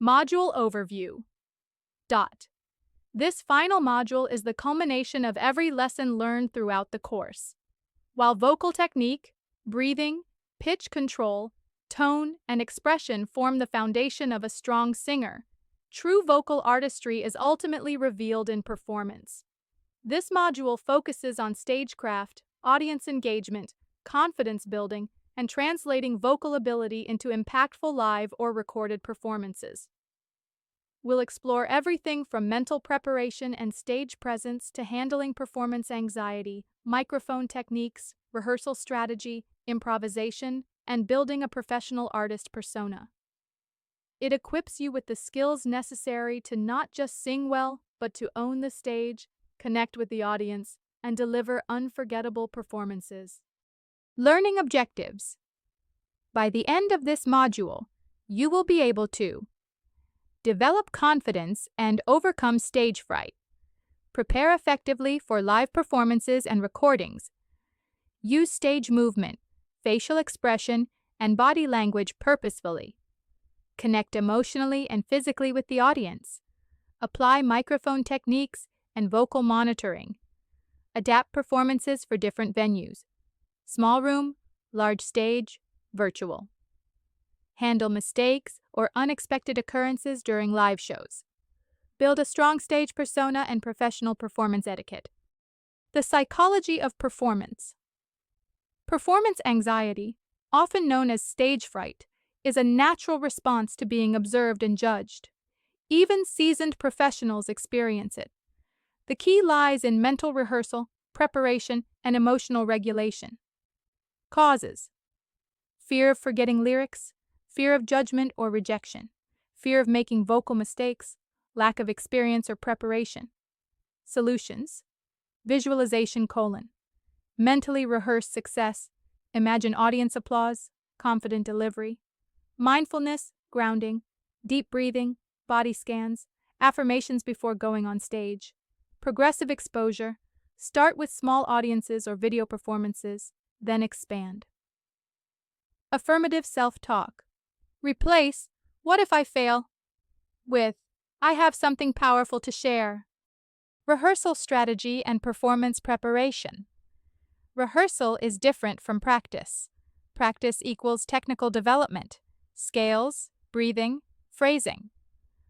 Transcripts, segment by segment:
Module Overview. Dot. This final module is the culmination of every lesson learned throughout the course. While vocal technique, breathing, pitch control, tone, and expression form the foundation of a strong singer, true vocal artistry is ultimately revealed in performance. This module focuses on stagecraft, audience engagement, confidence building, and translating vocal ability into impactful live or recorded performances. We'll explore everything from mental preparation and stage presence to handling performance anxiety, microphone techniques, rehearsal strategy, improvisation, and building a professional artist persona. It equips you with the skills necessary to not just sing well, but to own the stage, connect with the audience, and deliver unforgettable performances. Learning objectives. By the end of this module, you will be able to develop confidence and overcome stage fright, prepare effectively for live performances and recordings, use stage movement, facial expression, and body language purposefully, connect emotionally and physically with the audience, apply microphone techniques and vocal monitoring, adapt performances for different venues, small room, large stage, virtual. Handle mistakes or unexpected occurrences during live shows. Build a strong stage persona and professional performance etiquette. The psychology of performance. Performance anxiety, often known as stage fright, is a natural response to being observed and judged. Even seasoned professionals experience it. The key lies in mental rehearsal, preparation, and emotional regulation. Causes: fear of forgetting lyrics, fear of judgment or rejection, fear of making vocal mistakes, lack of experience or preparation. Solutions: visualization: mentally rehearse success, imagine audience applause, confident delivery. Mindfulness, grounding, deep breathing, body scans, affirmations before going on stage. Progressive exposure: start with small audiences or video performances, then expand. Affirmative self-talk. Replace "what if I fail" with "I have something powerful to share." Rehearsal strategy and performance preparation. Rehearsal is different from practice. Practice equals technical development, scales, breathing, phrasing.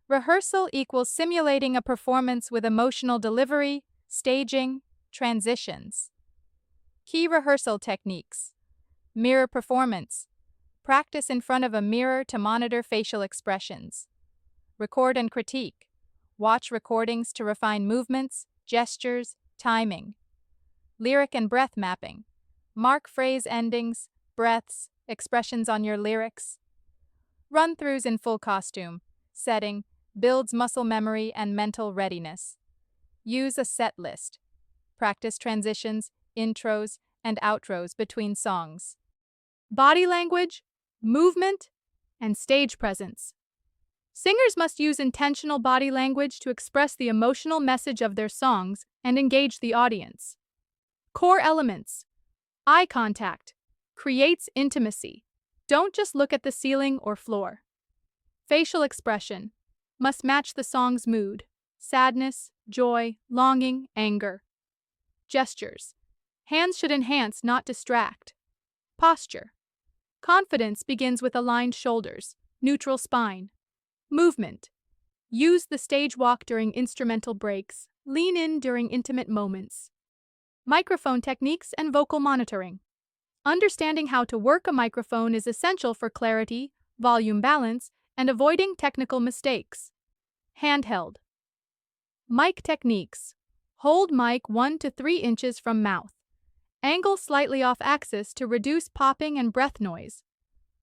Rehearsal equals simulating a performance with emotional delivery, staging, transitions. Key rehearsal techniques. Mirror performance. Practice in front of a mirror to monitor facial expressions. Record and critique. Watch recordings to refine movements, gestures, timing. Lyric and breath mapping. Mark phrase endings, breaths, expressions on your lyrics. Run-throughs in full costume. Setting builds muscle memory and mental readiness. Use a set list. Practice transitions, intros, and outros between songs. Body language, movement, and stage presence. Singers must use intentional body language to express the emotional message of their songs and engage the audience. Core elements. Eye contact creates intimacy. Don't just look at the ceiling or floor. Facial expression must match the song's mood: sadness, joy, longing, anger. Gestures. Hands should enhance, not distract. Posture. Confidence begins with aligned shoulders, neutral spine. Movement. Use the stage walk during instrumental breaks. Lean in during intimate moments. Microphone techniques and vocal monitoring. Understanding how to work a microphone is essential for clarity, volume balance, and avoiding technical mistakes. Handheld. Mic techniques. Hold mic 1 to 3 inches from mouth. Angle slightly off axis to reduce popping and breath noise.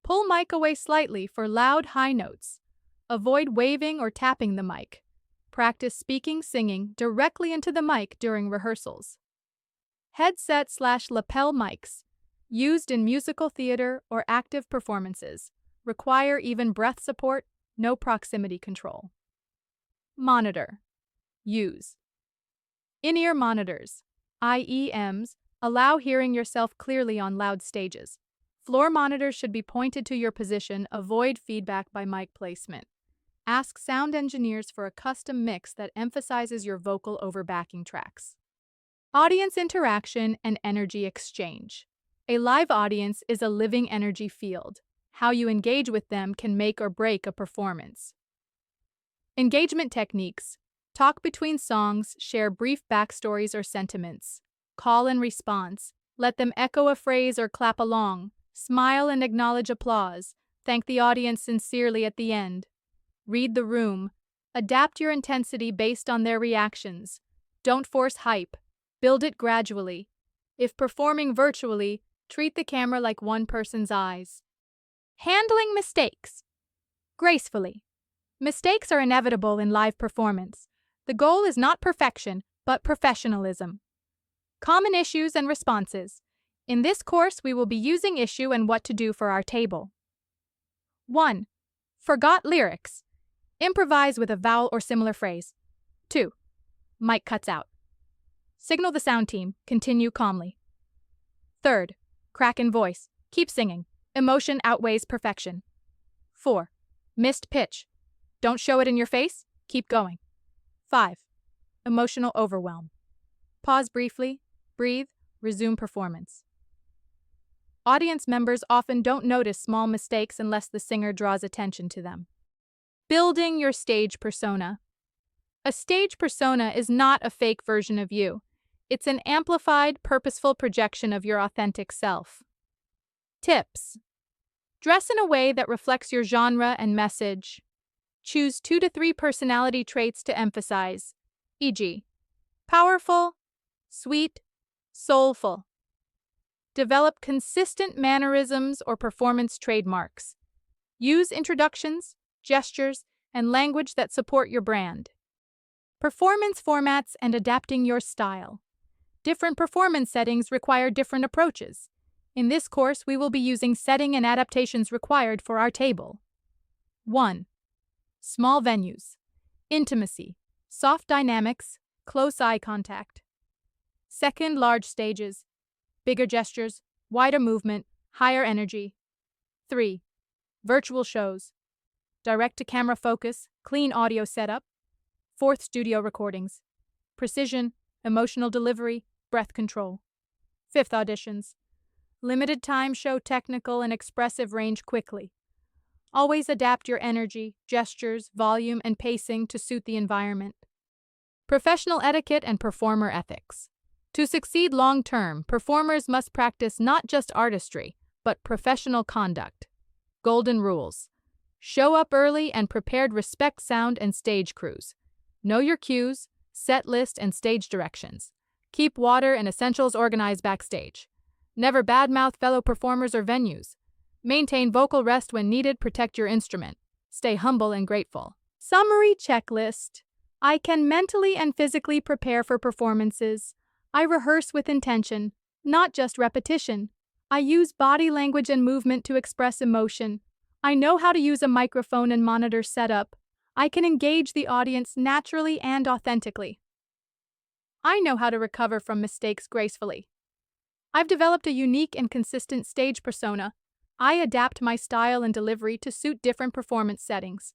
Pull mic away slightly for loud high notes. Avoid waving or tapping the mic. Practice singing directly into the mic during rehearsals. Headset/lapel mics. Used in musical theater or active performances. Require even breath support, no proximity control. Monitor. Use. In-ear monitors, IEMs, allow hearing yourself clearly on loud stages. Floor monitors should be pointed to your position, avoid feedback by mic placement. Ask sound engineers for a custom mix that emphasizes your vocal over backing tracks. Audience interaction and energy exchange. A live audience is a living energy field. How you engage with them can make or break a performance. Engagement techniques. Talk between songs, share brief backstories or sentiments. Call and response. Let them echo a phrase or clap along. Smile and acknowledge applause. Thank the audience sincerely at the end. Read the room. Adapt your intensity based on their reactions. Don't force hype. Build it gradually. If performing virtually, treat the camera like one person's eyes. Handling mistakes. Gracefully. Mistakes are inevitable in live performance. The goal is not perfection, but professionalism. Common issues and responses. In this course, we will be using issue and what to do for our table. 1. Forgot lyrics. Improvise with a vowel or similar phrase. 2. Mic cuts out. Signal the sound team. Continue calmly. 3. Crack in voice. Keep singing. Emotion outweighs perfection. 4. Missed pitch. Don't show it in your face. Keep going. 5. Emotional overwhelm. Pause briefly. Breathe. Resume performance. Audience members often don't notice small mistakes unless the singer draws attention to them. Building your stage persona. A stage persona is not a fake version of you. It's an amplified, purposeful projection of your authentic self. Tips. Dress in a way that reflects your genre and message. Choose 2 to 3 personality traits to emphasize, e.g., powerful, sweet, soulful. Develop consistent mannerisms or performance trademarks. Use introductions, gestures, and language that support your brand. Performance formats and adapting your style. Different performance settings require different approaches. In this course, we will be using setting and adaptations required for our table. 1. Small venues. Intimacy. Soft dynamics. Close eye contact. 2. Large stages. Bigger gestures. Wider movement. Higher energy. 3. Virtual shows. Direct-to-camera focus. Clean audio setup. 4. Studio recordings. Precision. Emotional delivery. Breath control. 5. Auditions. Limited time, show technical and expressive range quickly. Always adapt your energy, gestures, volume, and pacing to suit the environment. Professional etiquette and performer ethics. To succeed long-term, performers must practice not just artistry, but professional conduct. Golden rules. Show up early and prepared. Respect sound and stage crews. Know your cues, set list, and stage directions. Keep water and essentials organized backstage. Never badmouth fellow performers or venues. Maintain vocal rest when needed. Protect your instrument. Stay humble and grateful. Summary checklist. I can mentally and physically prepare for performances. I rehearse with intention, not just repetition. I use body language and movement to express emotion. I know how to use a microphone and monitor setup. I can engage the audience naturally and authentically. I know how to recover from mistakes gracefully. I've developed a unique and consistent stage persona. I adapt my style and delivery to suit different performance settings.